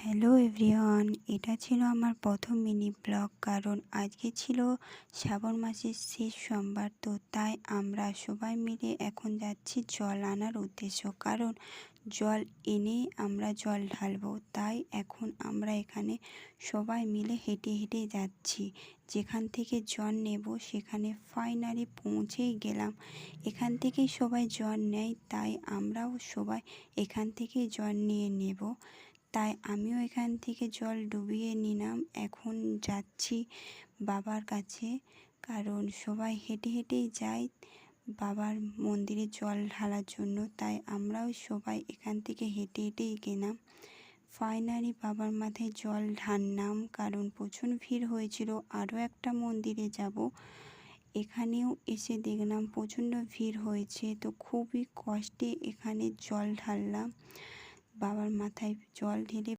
Hello everyone, এটা ছিল আমার প্রথম মিনি ব্লগ। কারণ আজকে ছিল শ্রাবণ মাসের শেষ সোমবার, তো তাই আমরা সবাই মিলে এখন যাচ্ছি জল আনার উদ্দেশ্য। কারণ জল এনেই আমরা জল ঢালবো, তাই এখন আমরা এখানে সবাই মিলে হেঁটে হেঁটে যাচ্ছি। যেখান থেকে জল নেব সেখানে ফাইনালি পৌঁছেই গেলাম। এখান থেকেই সবাই জল নেয়, তাই আমরাও সবাই এখান থেকেই জল নিয়ে নেব। তাই আমিও এখান থেকে জল ডুবিয়ে নিলাম। এখন যাচ্ছি বাবার কাছে, কারণ সবাই হেঁটে হেঁটেই যায় বাবার মন্দিরে জল ঢালার জন্য। তাই আমরাও সবাই এখান থেকে হেঁটে হেঁটেই গেলাম। ফাইনালি বাবার মাথায় জল ঢাললাম, কারণ প্রচুর ভিড় হয়েছিল। আরও একটা মন্দিরে যাব, এখানেও এসে দেখলাম প্রচণ্ড ভিড় হয়েছে, তো খুবই কষ্টে এখানে জল ঢাললাম। বাবার মাথায় জল ঢেলে